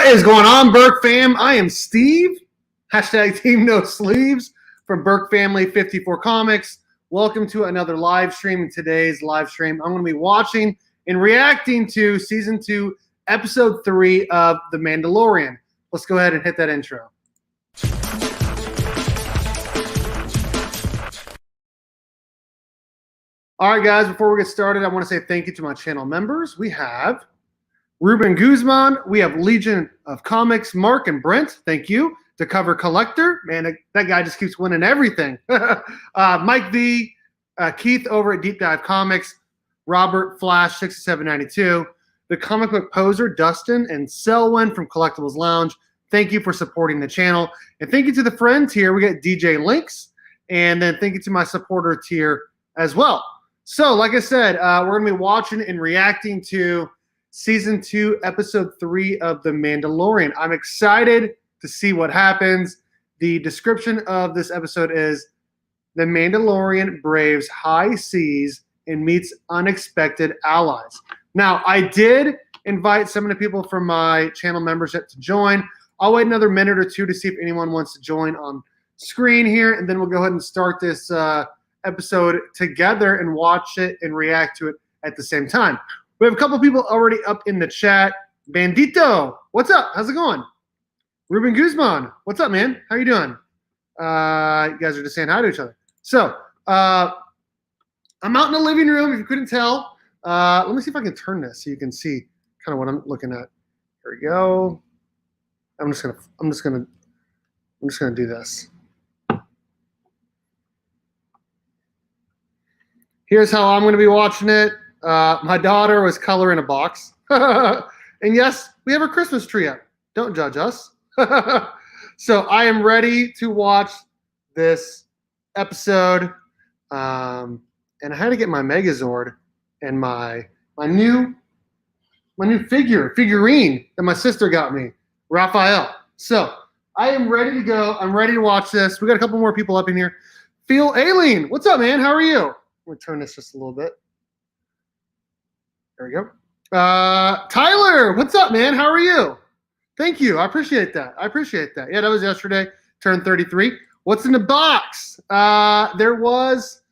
is going on, Burke fam? I am Steve, hashtag Team No Sleeves from Burke Family 54 Comics. Welcome to another live stream. In today's live stream, I'm going to be watching and reacting to Season 2, Episode 3 of The Mandalorian. Let's go ahead and hit that intro. All right, guys, before we get started, I want to say thank you to my channel members. We have Ruben Guzman, we have Legion of Comics, Mark and Brent, thank you. To Cover Collector, man, that guy just keeps winning everything. Mike V, Keith over at Deep Dive Comics, Robert Flash 6792, the Comic Book Poser, Dustin, and Selwyn from Collectibles Lounge. Thank you for supporting the channel. And thank you to the friends here. We got DJ Links, and then thank you to my supporter tier as well. So, like I said, we're going to be watching and reacting to Season 2, Episode 3 of The Mandalorian. I'm excited to see what happens. The description of this episode is The Mandalorian braves high seas and meets unexpected allies. Now, I did invite some of the people from my channel membership to join. I'll wait another minute or two to see if anyone wants to join on screen here, and then we'll go ahead and start this episode together and watch it and react to it at the same time. We have a couple people already up in the chat. Bandito, what's up? How's it going? Ruben Guzman, what's up, man? How you doing? You guys are just saying hi to each other. So, I'm out in the living room, if you couldn't tell. Let me see if I can turn this so you can see kind of what I'm looking at. Here we go. I'm just gonna do this. Here's how I'm gonna be watching it. My daughter was coloring a box. And yes, we have a Christmas tree up. Don't judge us. So I am ready to watch this episode. And I had to get my Megazord and my new figurine that my sister got me, Raphael. So I am ready to go. I'm ready to watch this. We got a couple more people up in here. Phil Aileen, what's up, man? How are you? I'm gonna turn this just a little bit. There we go. Tyler, what's up, man? How are you? Thank you. I appreciate that. Yeah, that was yesterday. Turned 33. What's in the box? There was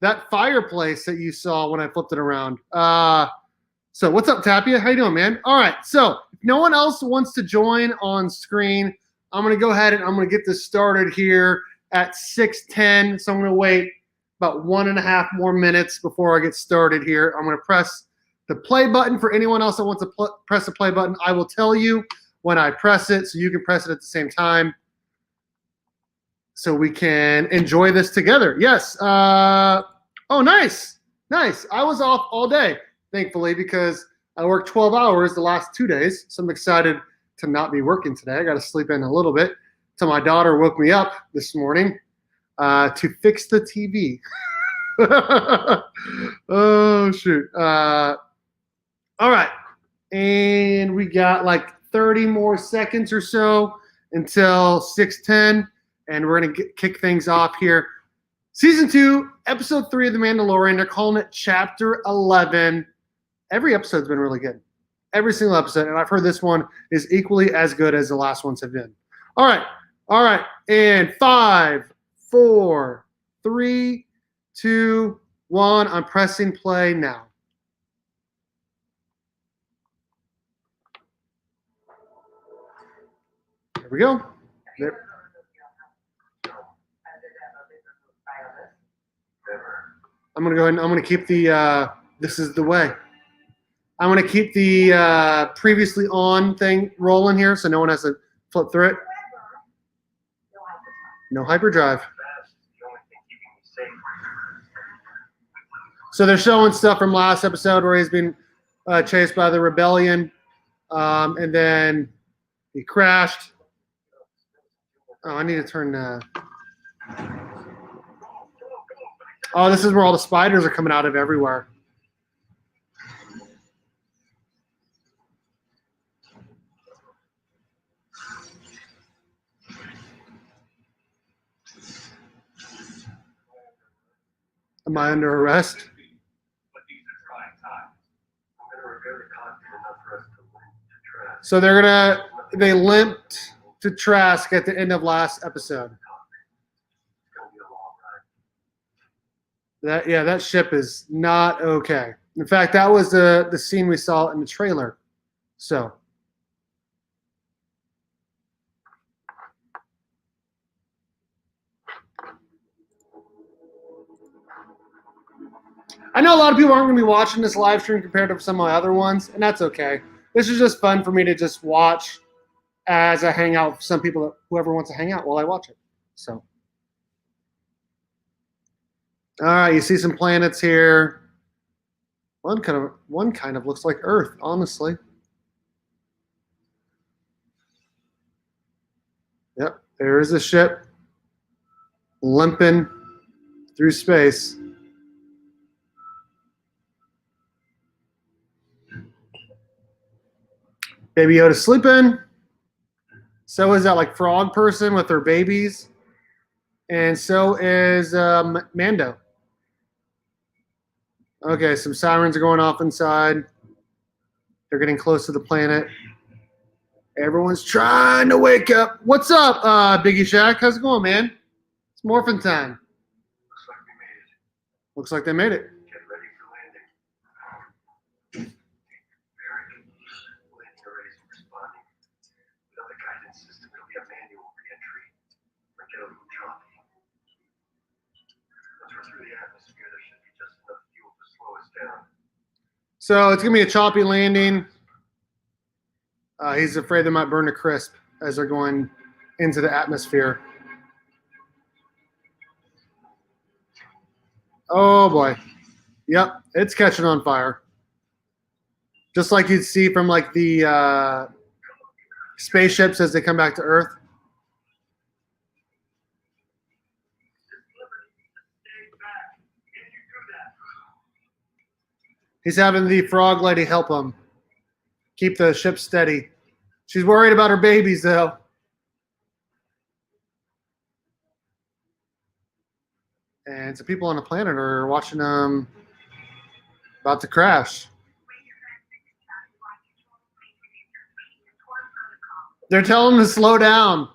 that fireplace that you saw when I flipped it around. So what's up, Tapia? How you doing, man? All right. So if no one else wants to join on screen, I'm going to go ahead and I'm going to get this started here at 6:10. So I'm going to wait about 1.5 more minutes before I get started here. I'm going to press the play button. For anyone else that wants to press the play button, I will tell you when I press it, so you can press it at the same time so we can enjoy this together. Yes. Oh, nice. Nice. I was off all day, thankfully, because I worked 12 hours the last 2 days, so I'm excited to not be working today. I got to sleep in a little bit until my daughter woke me up this morning to fix the TV. Oh, shoot. All right. And we got like 30 more seconds or so until 6:10, and we're going to kick things off here. Season 2, Episode 3 of The Mandalorian. They're calling it Chapter 11. Every episode's been really good. Every single episode, and I've heard this one is equally as good as the last ones have been. All right, and 5, 4, 3, 2, 1. I'm pressing play now. There we go. There. I'm going to go ahead and I'm going to keep the, this is the way. I'm going to keep the previously on thing rolling here so no one has to flip through it. No hyperdrive. So they're showing stuff from last episode where he's been chased by the rebellion, and then he crashed. Oh, I need to turn. Oh, this is where all the spiders are coming out of everywhere. Am I under arrest? So they're gonna they limped to Trask at the end of last episode. That ship is not okay. In fact, that was the scene we saw in the trailer. So I know a lot of people aren't going to be watching this live stream compared to some of my other ones, and that's okay. This is just fun for me to just watch as I hang out with some people, whoever wants to hang out while I watch it. So, all right, you see some planets here. One kind of looks like Earth, honestly. Yep, there is a ship limping through space. Baby Yoda sleeping. So is that like frog person with her babies. And so is Mando. Okay, some sirens are going off inside. They're getting close to the planet. Everyone's trying to wake up. What's up, Biggie Shack? How's it going, man? It's Morphin time. Looks like they made it. Get ready for landing. Landing arrays responding. Without a guidance system, it'll be a manual re-entry. Forget a little choppy. Once we're through the atmosphere, there should be just enough fuel to slow us down. So it's going to be a choppy landing. He's afraid they might burn to crisp as they're going into the atmosphere. Oh, boy. Yep, it's catching on fire. Just like you'd see from like the spaceships as they come back to Earth. He's having the frog lady help him keep the ship steady. She's worried about her babies, though. And some people on the planet are watching them about to crash. They're telling him to slow down.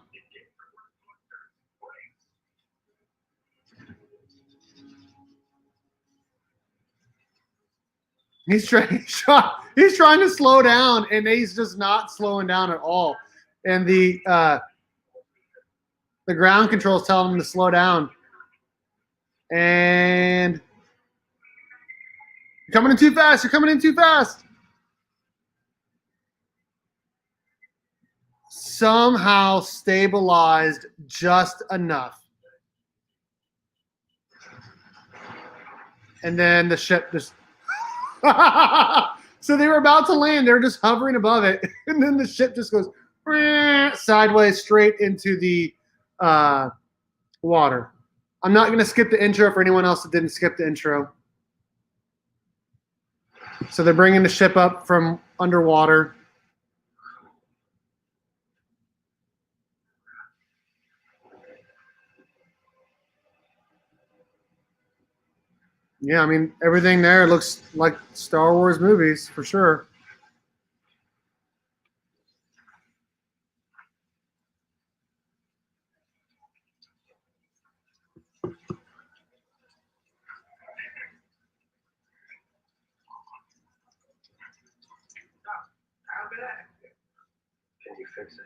He's trying to slow down, and he's just not slowing down at all. And the ground control is telling him to slow down. And you're coming in too fast. You're coming in too fast. Somehow stabilized just enough. And then the ship just... So they were about to land. They're just hovering above it. And then the ship just goes sideways straight into the water. I'm not going to skip the intro for anyone else that didn't skip the intro. So they're bringing the ship up from underwater. Yeah, I mean, everything there looks like Star Wars movies for sure. Can you fix it?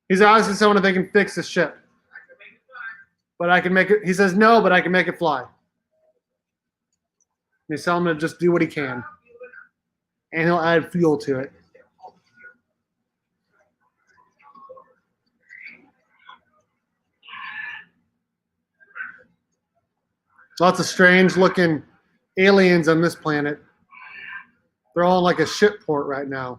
He's asking someone if they can fix the ship. But I can make it. He says no, but I can make it fly. He's telling him to just do what he can. And he'll add fuel to it. Lots of strange looking aliens on this planet. They're all in like a ship port right now.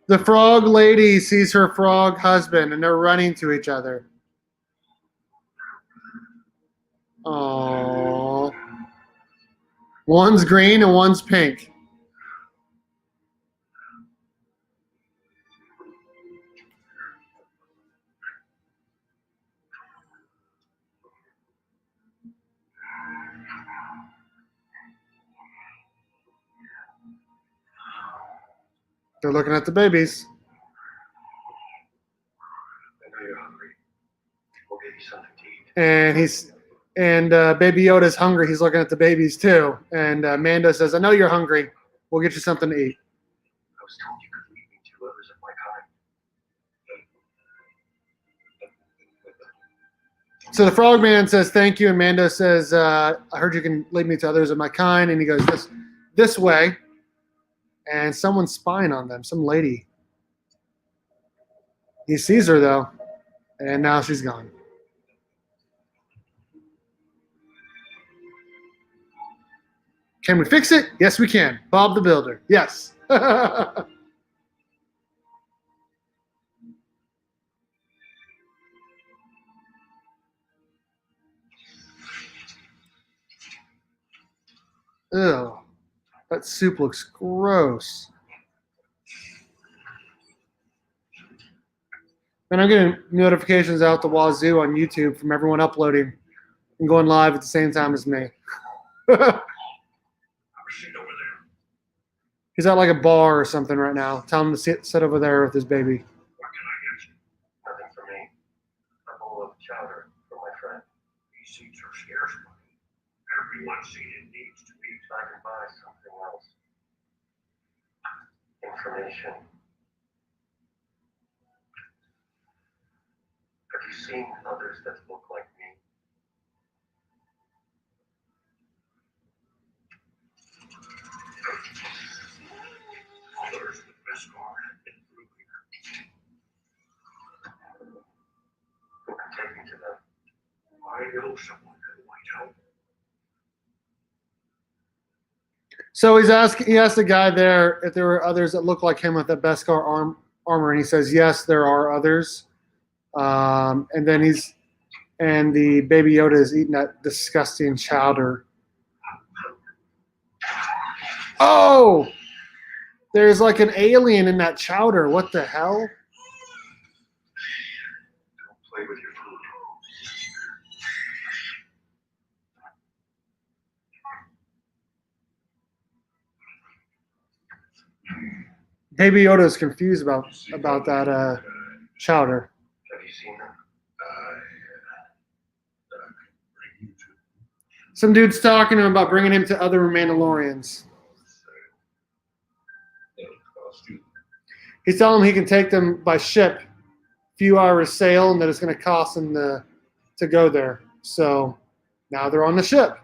The frog lady sees her frog husband and they're running to each other. Aww. One's green and one's pink. They're looking at the babies. I know you're hungry. We'll get you something to eat. And Baby Yoda's hungry. He's looking at the babies too. And Mando says, "I know you're hungry. We'll get you something to eat." I was told you could lead me to others of my kind. So the Frogman says, "Thank you," and Mando says, "I heard you can lead me to others of my kind." And he goes this way, and someone's spying on them. Some lady. He sees her though, and now she's gone. Can we fix it? Yes, we can. Bob the Builder. Yes. Ew. That soup looks gross. And I'm getting notifications out the wazoo on YouTube from everyone uploading and going live at the same time as me. He's at like a bar or something right now. Tell him to sit over there with his baby. What can I get you? Nothing for me. A bowl of chowder for my friend. These seeds are scarce money. Everyone seated needs to eat. I can buy something else. Information. Have you seen others that look like me? Others with Beskar have been through here. Who can take me to them? I know someone who might help. So he asked the guy there if there were others that look like him with that Beskar armor, and he says, yes, there are others. And the Baby Yoda is eating that disgusting chowder. Oh! There's like an alien in that chowder. What the hell? Don't play with your food. Baby Yoda is confused about that chowder. Have you seen them? Some dude's talking to him about bringing him to other Mandalorians. He's telling him he can take them by ship, few hours sail, and that it's going to cost him to go there. So now they're on the ship.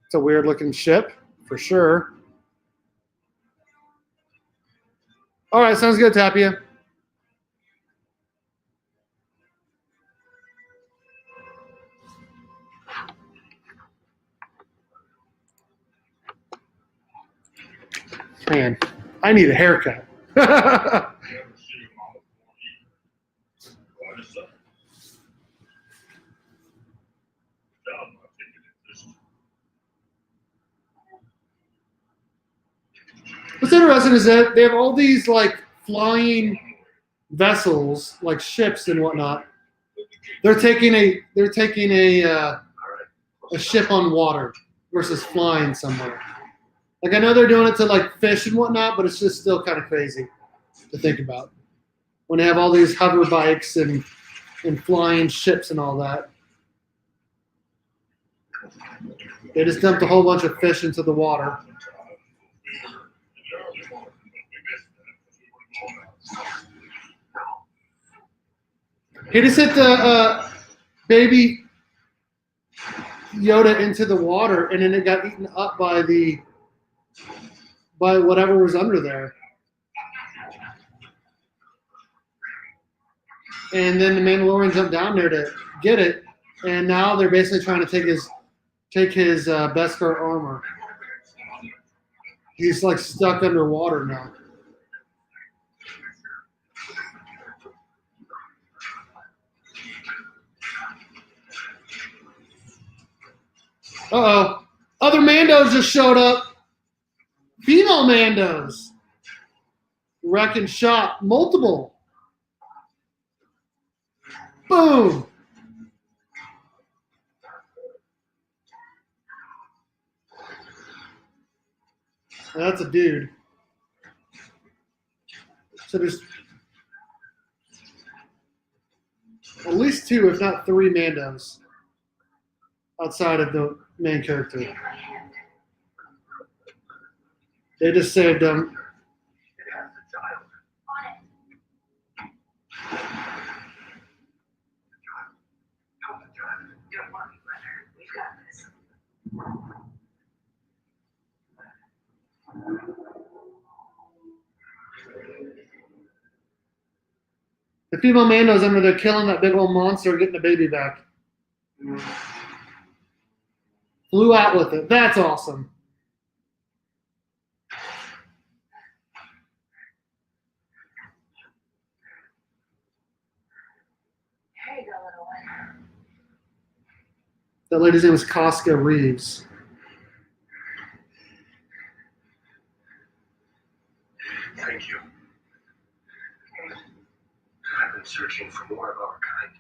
It's a weird looking ship, for sure. All right, sounds good, Tapia. Man, I need a haircut. What's interesting is that they have all these like flying vessels, like ships and whatnot. They're taking a ship on water versus flying somewhere. Like I know they're doing it to like fish and whatnot, but it's just still kind of crazy to think about when they have all these hover bikes and flying ships and all that. They just dumped a whole bunch of fish into the water. He just hit the Baby Yoda into the water, and then it got eaten up by whatever was under there. And then the Mandalorian jumped down there to get it, and now they're basically trying to take his Beskar armor. He's like stuck underwater now. Uh-oh. Other Mandos just showed up. Female Mandos. Wrecking shop. Multiple. Boom. That's a dude. So there's at least 2, if not 3 Mandos outside of the main character. They just saved him. It has a child. Help the child. Don't worry, brother. We've got this. The female Mando's under there killing that big old monster, getting the baby back. Flew out with it. That's awesome. Here you go, little one. That lady's name is Casca Reeves. Thank you. I've been searching for more of our kind.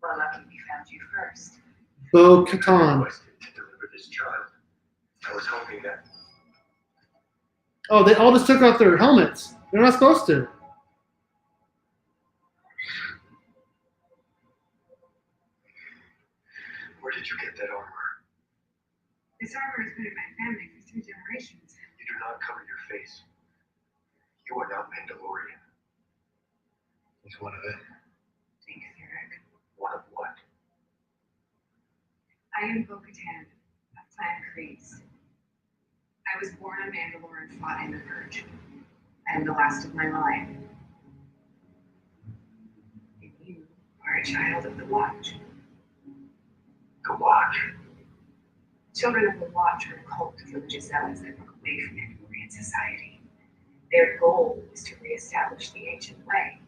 Well, lucky we found you first. Bo I Katan. requested to deliver this child. I was hoping that Oh, they all just took off their helmets. They're not supposed to. Where did you get that armor? This armor has been in my family for 3 generations. You do not cover your face. You are not Mandalorian. He's one of them. Thanks, Eric. One of what? I am Bo-Katan of Clan Kreese. I was born on Mandalore and fought in the Purge. I am the last of my line. And you are a child of the Watch. The Watch. Children of the Watch are a cult of religious zealots that broke away from Mandalorian society. Their goal is to reestablish the ancient way.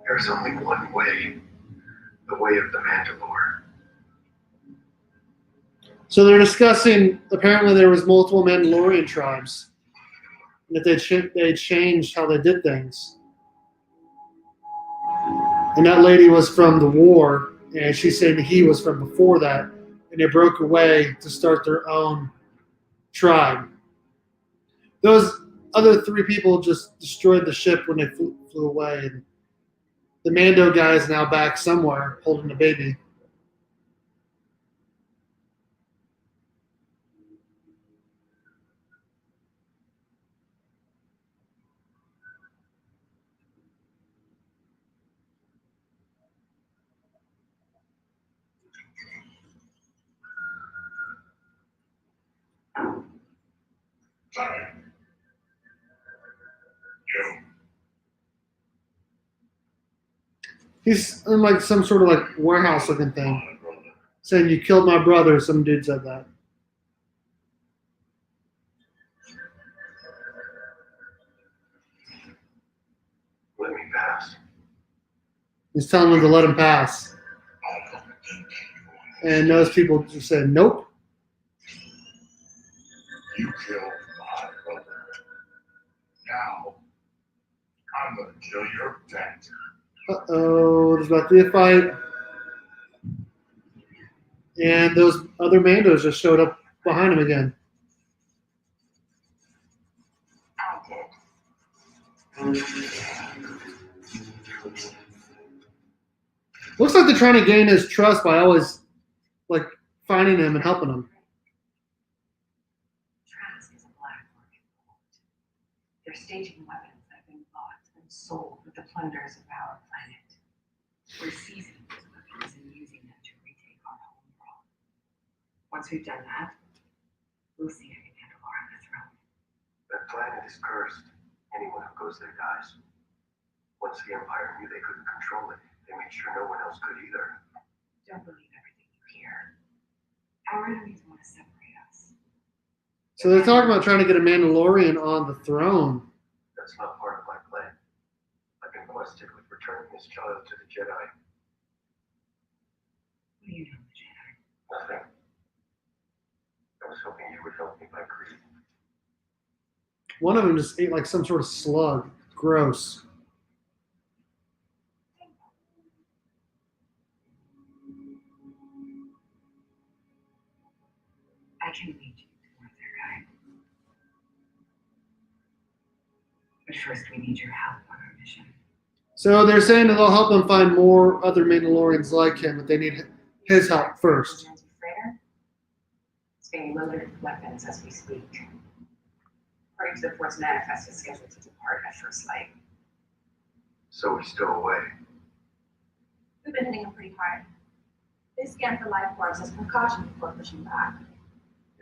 There's only one way. The way of the Mandalore. So they're discussing, apparently there was multiple Mandalorian tribes. And that they changed how they did things. And that lady was from the war, and she's saying he was from before that. And they broke away to start their own tribe. Those other 3 people just destroyed the ship when they flew away. And the Mando guy is now back somewhere holding the baby. He's in like some sort of like warehouse looking thing. Saying you killed my brother. Some dude said that. Let me pass. He's telling them to let him pass. And those people just said, nope. You killed my brother. Now, I'm gonna kill your pet. Uh-oh, there's about to be a fight. And those other Mandos just showed up behind him again. I did. Looks like they're trying to gain his trust by always like finding him and helping him. Trask is a black market cult. They're staging weapons that have been bought and sold with the plunders of our planet. We're seizing those weapons and using them to retake our home world. Once we've done that, we'll see if we can handle on the throne. That planet is cursed. Anyone who goes there dies. Once the Empire knew they couldn't control it, they made sure no one else could either. Don't believe everything you hear. Our enemies want to separate us. So they're talking about trying to get a Mandalorian on the throne. That's not part of my plan. I've been quested with returning this child to the Jedi. What do you know, the Jedi? Nothing. I was hoping you would help me by greed. One of them just ate like some sort of slug. Gross. I can lead you toward their guide. But first, we need your help on our mission. So they're saying that they'll help him find more other Mandalorians like him, but they need his help first. Freighter is being loaded with weapons as we speak. According to the Force manifest, is scheduled to depart at first light. So he's still away. We've been hitting him pretty hard. They scanned for life forms as precaution before pushing back.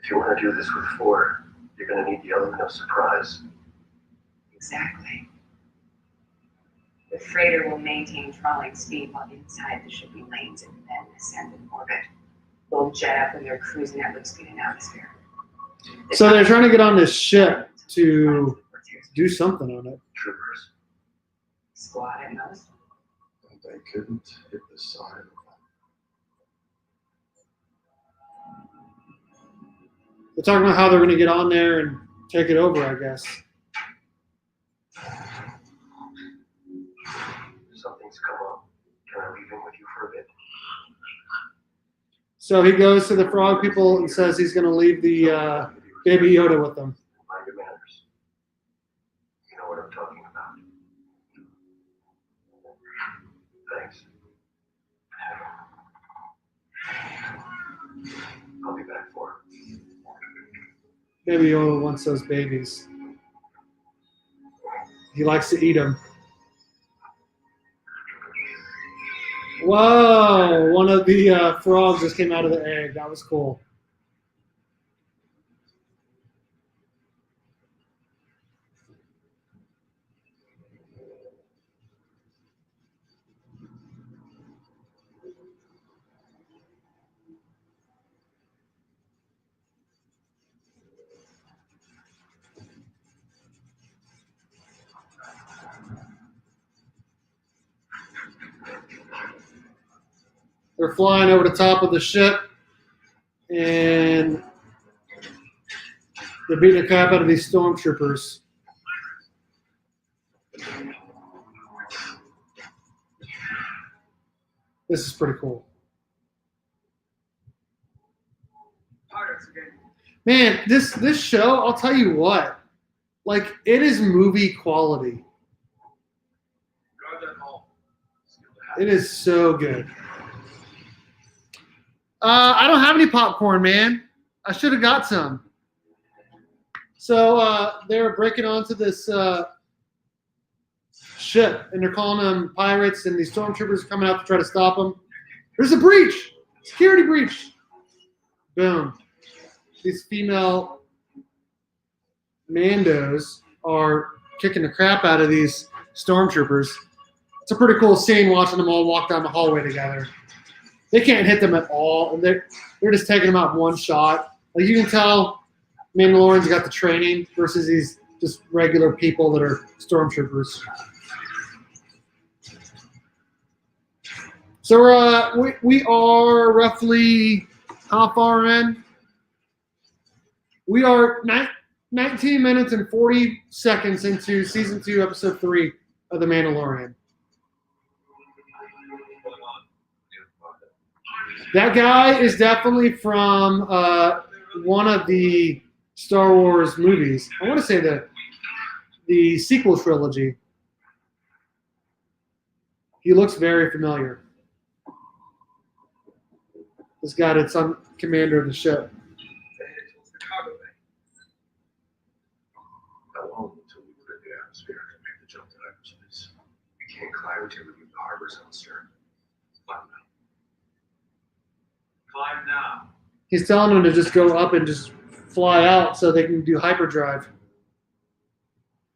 If you want to do this with 4, you're going to need the element of surprise. Exactly. The freighter will maintain trawling speed while inside the shipping lanes and then ascend in orbit. We'll jet up when they're cruising at loop speed in atmosphere. So they're trying to get on this ship to do something on it. Troopers. Squad at most. And they couldn't hit the side of it. They're talking about how they're going to get on there and take it over, I guess. Something's come up. Can I leave him with you for a bit? So he goes to the frog people and says he's going to leave the Baby Yoda with them. Mind your manners. You know what I'm talking about. Thanks. I'll be back for him. Baby Yoda wants those babies. He likes to eat them. Whoa! One of the frogs just came out of the egg. That was cool. They're flying over the top of the ship, and they're beating the crap out of these stormtroopers. This is pretty cool. Man, this show, I'll tell you what, like, it is movie quality. It is so good. I don't have any popcorn, man. I should have got some. So they're breaking onto this ship, and they're calling them pirates, and these stormtroopers are coming out to try to stop them. There's a breach! Security breach! Boom. These female Mandos are kicking the crap out of these stormtroopers. It's a pretty cool scene watching them all walk down the hallway together. They can't hit them at all, and they're just taking them out in one shot. Like, you can tell Mandalorians got the training versus these just regular people that are stormtroopers. So we are roughly how far in? We are 19 minutes and 40 seconds into Season 2, Episode 3 of The Mandalorian. That guy is definitely from one of the Star Wars movies. I want to say the sequel trilogy. He looks very familiar. This guy that's on commander of the ship. How long until we clear the atmosphere and make the jump to hyperspace? We can't climb until we leave the harbor zone, sir. Climb now. He's telling them to just go up and just fly out so they can do hyperdrive.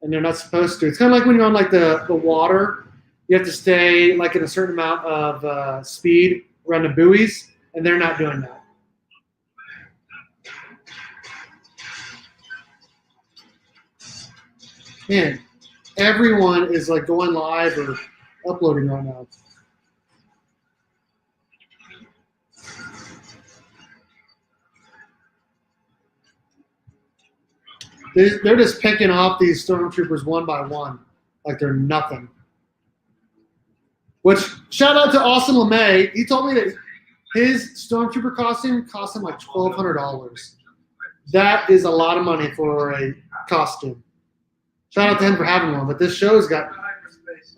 And they're not supposed to. It's kind of like when you're on like the water. You have to stay like in a certain amount of speed around the buoys, and they're not doing that. Man, everyone is like going live or uploading right now. They're just picking off these stormtroopers one by one, like they're nothing. Which, shout out to Austin LeMay. He told me that his stormtrooper costume cost him like $1,200. That is a lot of money for a costume. Shout out to him for having one. But this show's got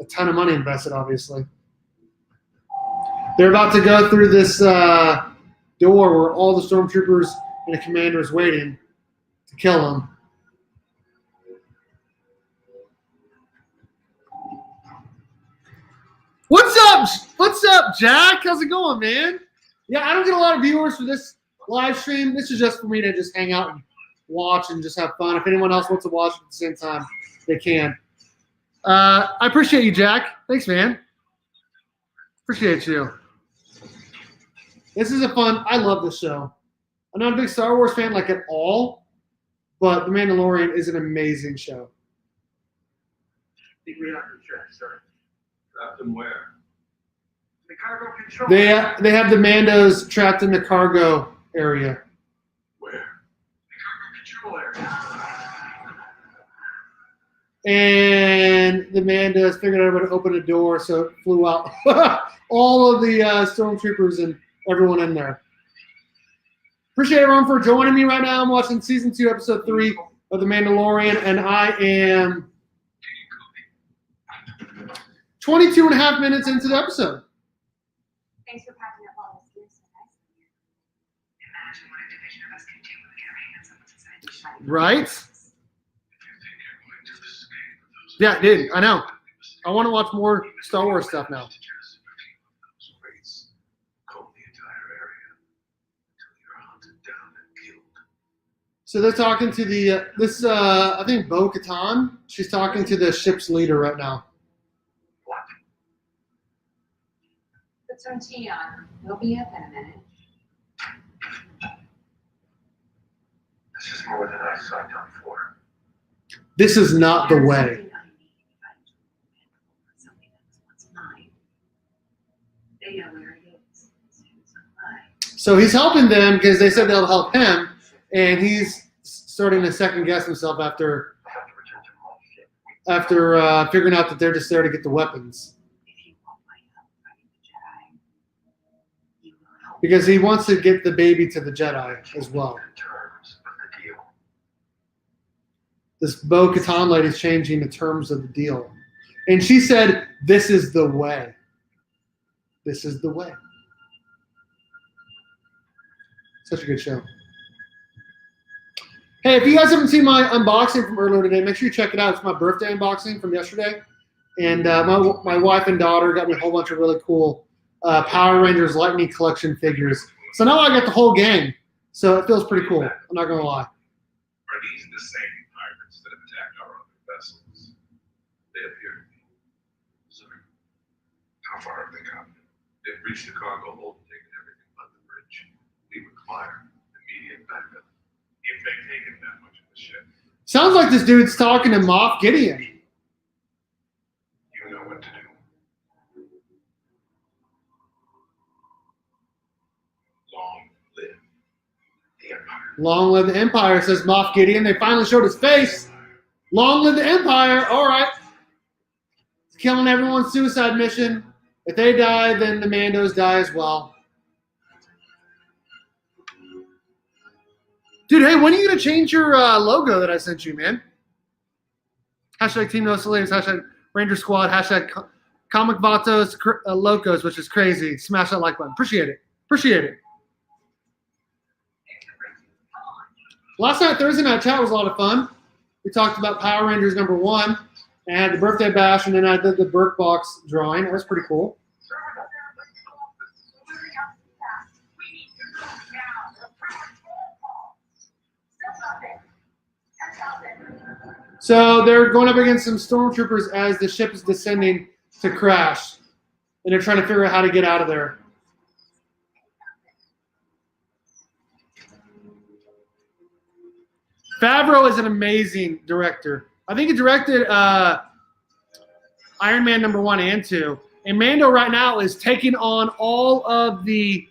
a ton of money invested, obviously. They're about to go through this door where all the stormtroopers and the commander is waiting to kill them. What's up, Jack? How's it going, man? Yeah, I don't get a lot of viewers for this live stream. This is just for me to just hang out and watch and just have fun. If anyone else wants to watch at the same time, they can. I appreciate you, Jack. Thanks, man. Appreciate you. This is I love this show. I'm not a big Star Wars fan like at all, but The Mandalorian is an amazing show. Think we have to check, sir. Trapped them where? The cargo control. They have the Mandos trapped in the cargo area. Where? The cargo control area. And the Mandos figured out how to open a door, so it flew out all of the stormtroopers and everyone in there. Appreciate everyone for joining me right now. I'm watching season 2, episode 3 of The Mandalorian, and I am 22 and a half minutes into the episode. Thanks for packing up all this gear so nicely. Imagine what a division of us could do with our hands on what's inside these shiny Right? boxes. Yeah, dude, I know. I want to watch more Star Wars stuff now. So they're talking to the I think Bo-Katan. She's talking to the ship's leader right now. What? Put some tea on. We'll be up in a minute. This is more than I signed up for. This is not the There's way. something I need if I do something that was once mine. They know where it is. As soon as I'm mine. So he's helping them because they said they'll help him, and he's starting to second guess himself after I have to return to my ship. after figuring out that they're just there to get the weapons. If you want my help fighting the Jedi, you will help. Because he wants to get the baby to the Jedi as well. The terms of the deal. This Bo-Katan lady's changing the terms of the deal. And she said, this is the way. This is the way. Such a good show. Hey, if you guys haven't seen my unboxing from earlier today, make sure you check it out. It's my birthday unboxing from yesterday. And my wife and daughter got me a whole bunch of really cool Power Rangers Lightning Collection figures. So now I got the whole gang. So it feels pretty cool. I'm not going to lie. Are these the same pirates that have attacked our other vessels? They appear to be. Sir, how far have they come? They've reached the cargo hold and taken everything but the bridge. We require immediate backup. If they've taken that much of the ship, Sounds like this dude's talking to Moff Gideon. you know what to do. Long live the Empire. Long live the Empire, says Moff Gideon. They finally showed his face. Long live the Empire. All right. It's killing everyone's suicide mission. If they die, then the Mandos die as well. Dude, hey, when are you going to change your logo that I sent you, man? Hashtag Team No Slaves, hashtag Ranger Squad, hashtag Comic Vatos Locos, which is crazy. Smash that like button. Appreciate it. Appreciate it. Last night, Thursday night chat was a lot of fun. We talked about Power Rangers #1. And I had the birthday bash, and then I did the Burke box drawing. That was pretty cool. So they're going up against some stormtroopers as the ship is descending to crash. And they're trying to figure out how to get out of there. Favreau is an amazing director. I think he directed Iron Man #1 and 2. And Mando right now is taking on all of the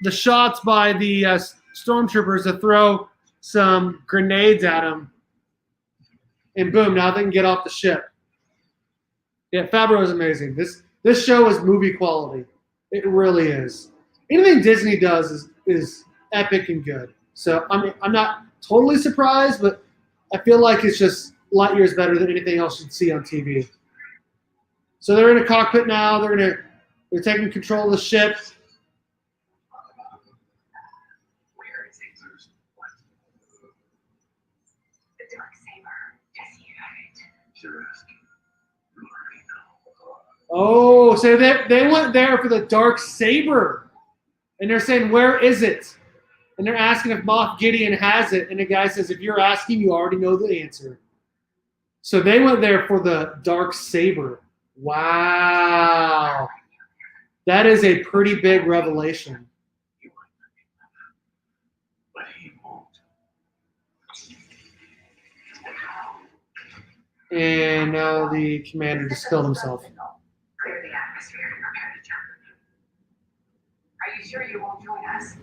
shots by the stormtroopers to throw some grenades at him. And boom, now they can get off the ship. Yeah, Favreau is amazing. This show is movie quality. It really is. Anything Disney does is epic and good. So I mean, I'm not totally surprised, but I feel like it's just light years better than anything else you'd see on TV. So they're in a cockpit now. They're taking control of the ship. Where is it? The dark saber. Does he have it? You're asking. You already know. Oh, so they went there for the dark saber, and they're saying, "Where is it?" And they're asking if Moff Gideon has it, and the guy says, "If you're asking, you already know the answer." So they went there for the dark saber. Wow, that is a pretty big revelation. He might not be, but he won't. And now the commander just killed himself. Clear the atmosphere and prepare to jump. Are you sure you won't join us?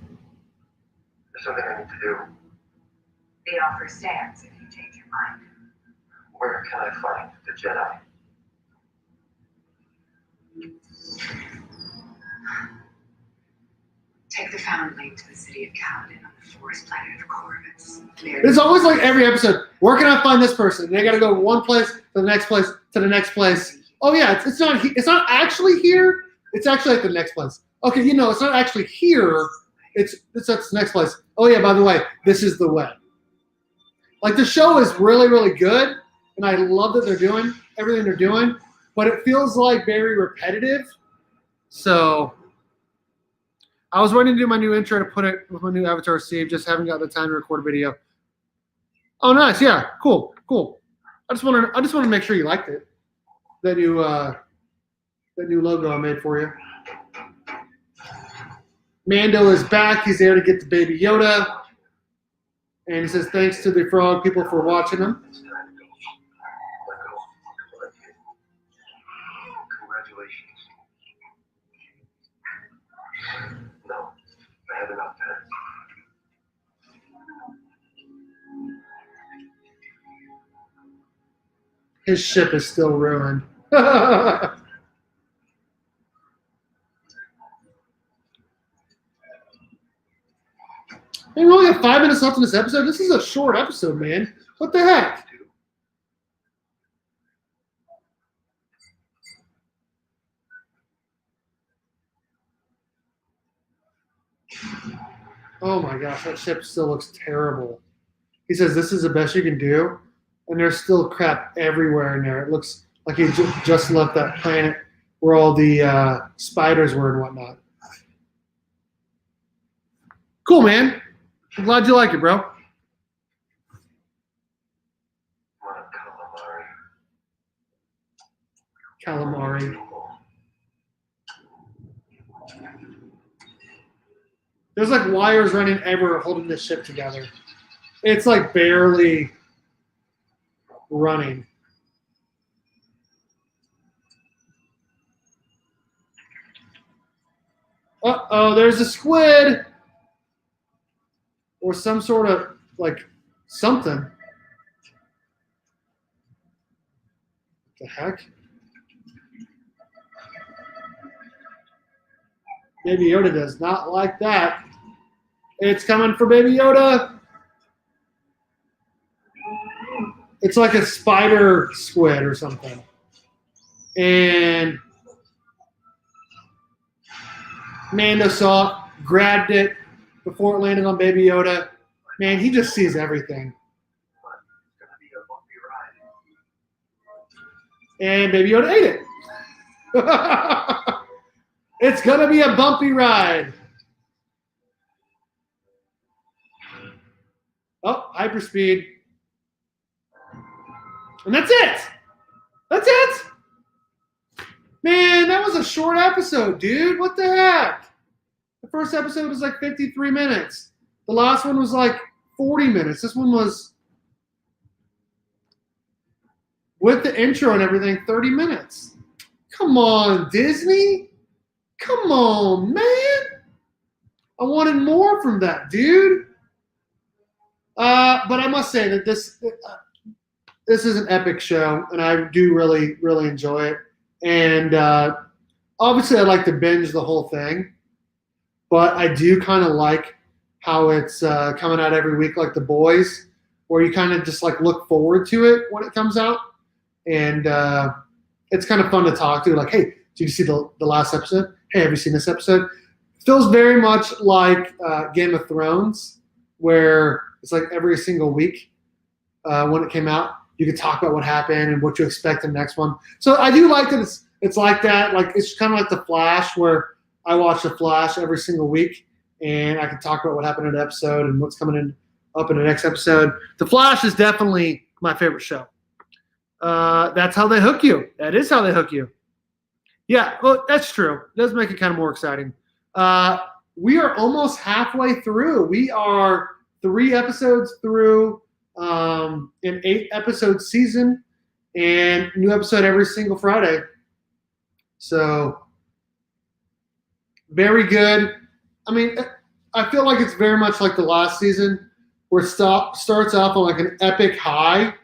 There's something I need to do. The offer stands if you change your mind. Where can I find the Jedi? Take the foundling to the city of Cowabunga on the forest planet of Corvus. It's always like every episode. Where can I find this person? They got to go one place to the next place to the next place. Oh yeah, it's not actually here. It's actually at the next place. Okay, it's not actually here. It's at the next place. Oh yeah, by the way, this is the way. Like the show is really, really good, and I love that they're doing everything they're doing, but it feels like very repetitive. So I was waiting to do my new intro to put it with my new avatar Steve. Just haven't got the time to record a video. Oh, nice. Yeah, cool. I just wanted to make sure you liked it. That new logo I made for you. Mando is back. He's there to get the baby Yoda. And he says thanks to the frog people for watching him. It's time to go. Let go. Let you. Congratulations. No, I have enough time. His ship is still ruined. Hey, we only got 5 minutes left in this episode. This is a short episode, man. What the heck? Oh my gosh, that ship still looks terrible. He says this is the best you can do, and there's still crap everywhere in there. It looks like he just left that planet where all the spiders were and whatnot. Cool, man. I'm glad you like it, bro. Calamari. There's like wires running everywhere holding this ship together. It's like barely running. Uh-oh, there's a squid. Or some sort of, like, something. What the heck? Baby Yoda does not like that. It's coming for Baby Yoda. It's like a spider squid or something. And Mando saw it, grabbed it before it landed on Baby Yoda. Man, he just sees everything. And Baby Yoda ate it. It's gonna be a bumpy ride. Oh, hyperspeed. And that's it. That's it. Man, that was a short episode, dude. What the heck? The first episode was like 53 minutes. The last one was like 40 minutes. This one was, with the intro and everything, 30 minutes. Come on, Disney. Come on, man. I wanted more from that, dude. But I must say that this is an epic show, and I do really, really enjoy it. And obviously, I like to binge the whole thing. But I do kind of like how it's coming out every week, like The Boys, where you kind of just like look forward to it when it comes out, and it's kind of fun to talk to. Like, hey, did you see the last episode? Hey, have you seen this episode? It feels very much like Game of Thrones, where it's like every single week when it came out, you could talk about what happened and what you expect in the next one. So I do like that it's like that. Like it's kind of like The Flash, where I watch The Flash every single week, and I can talk about what happened in an episode and what's coming up in the next episode. The Flash is definitely my favorite show. That's how they hook you. That is how they hook you. Yeah, well, that's true. It does make it kind of more exciting. We are almost halfway through. We are 3 episodes through an 8-episode season, and new episode every single Friday. So very good. I mean, I feel like it's very much like the last season, where it starts off on like an epic high,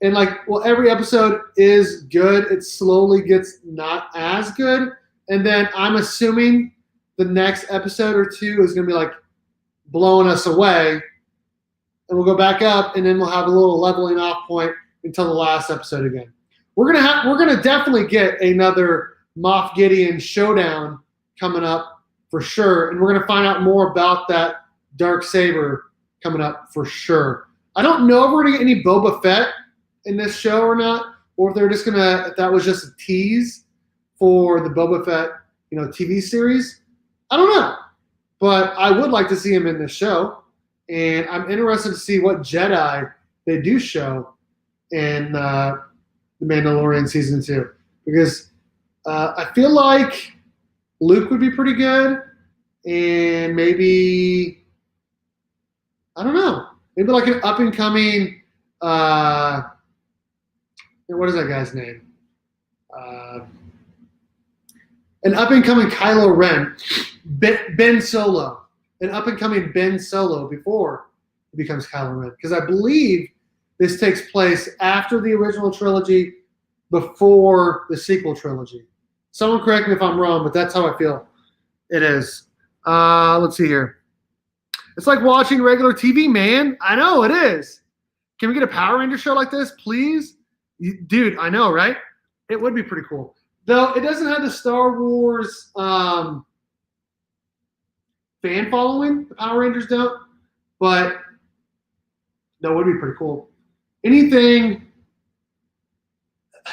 and like, well, every episode is good. It slowly gets not as good, and then I'm assuming the next episode or 2 is going to be like blowing us away, and we'll go back up, and then we'll have a little leveling off point until the last episode again. We're gonna definitely get another Moff Gideon showdown coming up for sure, and we're gonna find out more about that dark saber coming up for sure. I don't know if we're gonna get any Boba Fett in this show or not, or if they're just if that was just a tease for the Boba Fett, TV series. I don't know, but I would like to see him in this show, and I'm interested to see what Jedi they do show in the Mandalorian season 2, because I feel like Luke would be pretty good, and maybe, I don't know, maybe like an up and coming, what is that guy's name? An up and coming Kylo Ren, Ben Solo, an up and coming Ben Solo before he becomes Kylo Ren, because I believe this takes place after the original trilogy, before the sequel trilogy. Someone correct me if I'm wrong, but that's how I feel it is. Let's see here. It's like watching regular TV, man. I know it is. Can we get a Power Ranger show like this, please? Dude, I know, right? It would be pretty cool. Though it doesn't have the Star Wars fan following. The Power Rangers don't. But that would be pretty cool. Anything.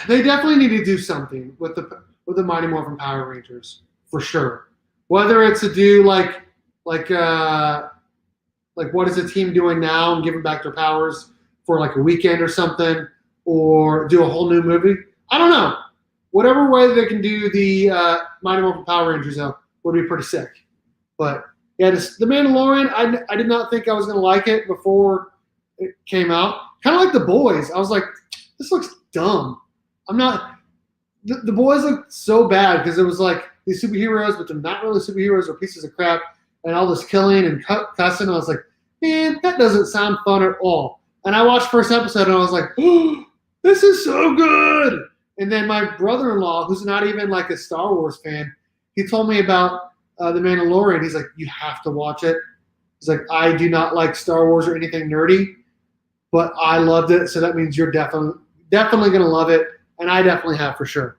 They definitely need to do something with the Mighty Morphin Power Rangers for sure. Whether it's to do like what is the team doing now and giving back their powers for like a weekend or something, or do a whole new movie. I don't know. Whatever way they can do the Mighty Morphin Power Rangers out would be pretty sick. But yeah, the Mandalorian, I did not think I was going to like it before it came out. Kind of like The Boys. I was like, this looks dumb. I'm not. The Boys looked so bad because it was like these superheroes, but they're not really superheroes or pieces of crap, and all this killing and cussing. I was like, man, that doesn't sound fun at all. And I watched first episode and I was like, oh, this is so good. And then my brother-in-law, who's not even like a Star Wars fan, he told me about The Mandalorian. He's like, you have to watch it. He's like, I do not like Star Wars or anything nerdy, but I loved it. So that means you're definitely going to love it. And I definitely have for sure.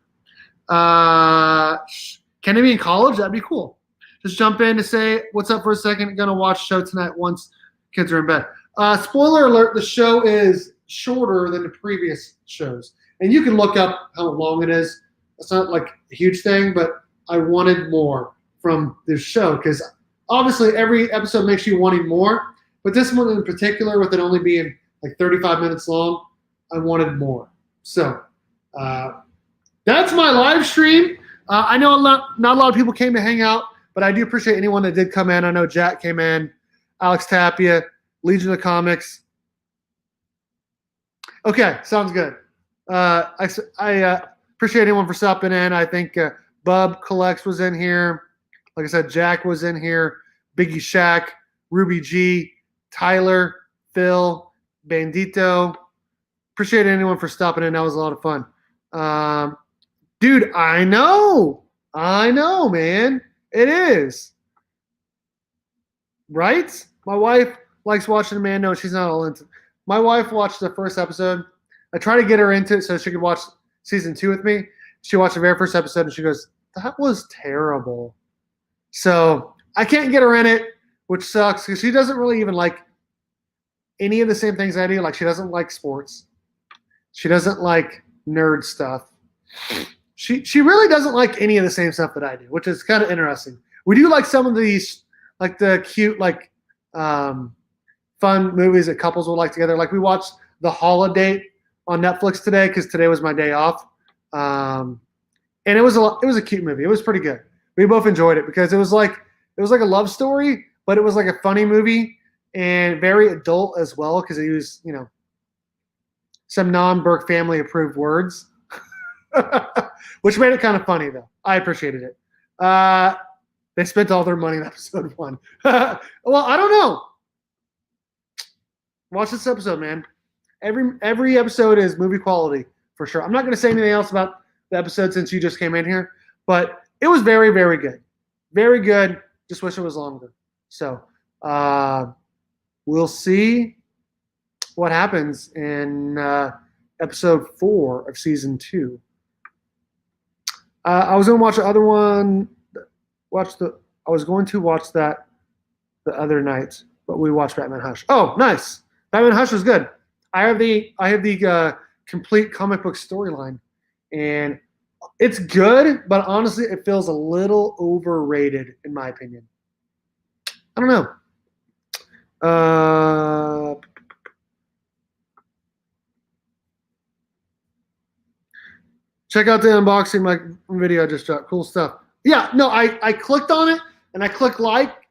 Can it be in college? That'd be cool. Just jump in to say what's up for a second. Going to watch show tonight once kids are in bed. Spoiler alert, the show is shorter than the previous shows. And you can look up how long it is. It's not like a huge thing, but I wanted more from this show because obviously every episode makes you wanting more. But this one in particular, with it only being like 35 minutes long, I wanted more. So that's my live stream. I know not a lot of people came to hang out, but I do appreciate anyone that did come in. I know Jack came in, Alex Tapia, Legion of Comics. Okay, sounds good. I appreciate anyone for stopping in. I think Bub Collects was in here. Like I said, Jack was in here. Biggie Shack, Ruby G, Tyler, Phil, Bandito. Appreciate anyone for stopping in. That was a lot of fun. Dude, I know, man. It is. Right? My wife likes watching Mando. She's not all into My wife watched the first episode. I tried to get her into it so she could watch season 2 with me. She watched the very first episode and she goes, "That was terrible." So I can't get her in it, which sucks because she doesn't really even like any of the same things I do. Like, she doesn't like sports. She doesn't like nerd stuff. She really doesn't like any of the same stuff that I do, which is kind of interesting. We do like some of these, like the cute, like fun movies that couples will like together. Like, we watched The Holiday on Netflix today because today was my day off, and it was a cute movie. It was pretty good. We both enjoyed it because it was like a love story, but it was like a funny movie and very adult as well because it used, you know, some non-Burke family approved words, which made it kind of funny though. I appreciated it. They spent all their money in episode 1. Well, I don't know. Watch this episode, man. Every episode is movie quality for sure. I'm not going to say anything else about the episode since you just came in here, but it was very, very good. Very good. Just wish it was longer. So we'll see what happens in episode 4 of season 2. I was going to watch the other one. I was going to watch that the other night, but we watched Batman Hush. Oh, nice. Batman Hush was good. I have the complete comic book storyline, and it's good, but honestly, it feels a little overrated in my opinion. I don't know. Check out the unboxing my video I just dropped. Cool stuff. Yeah, no, I clicked on it and I clicked like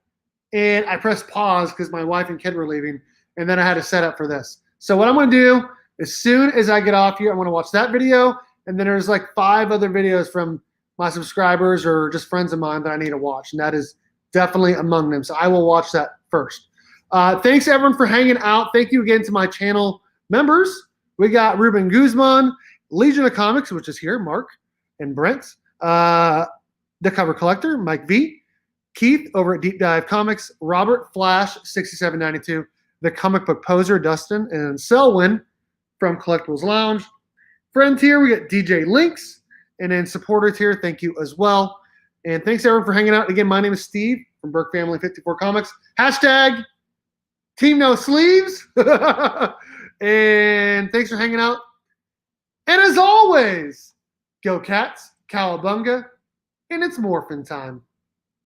and I pressed pause because my wife and kid were leaving, and then I had to set up for this. So what I'm going to do, as soon as I get off here, I'm going to watch that video, and then there's like 5 other videos from my subscribers or just friends of mine that I need to watch, and that is definitely among them. So I will watch that first. Thanks everyone for hanging out. Thank you again to my channel members. We got Ruben Guzman, Legion of Comics, which is here, Mark and Brent, The Cover Collector, Mike V, Keith over at Deep Dive Comics, Robert Flash 6792, The Comic Book Poser, Dustin, and Selwyn from Collectibles Lounge. Friend tier, we got DJ Links, and then supporter tier, thank you as well. And thanks everyone for hanging out. Again, my name is Steve from Burke Family 54 Comics. Hashtag Team No Sleeves. And thanks for hanging out. And as always, go Cats, Cowabunga, and it's Morphin time.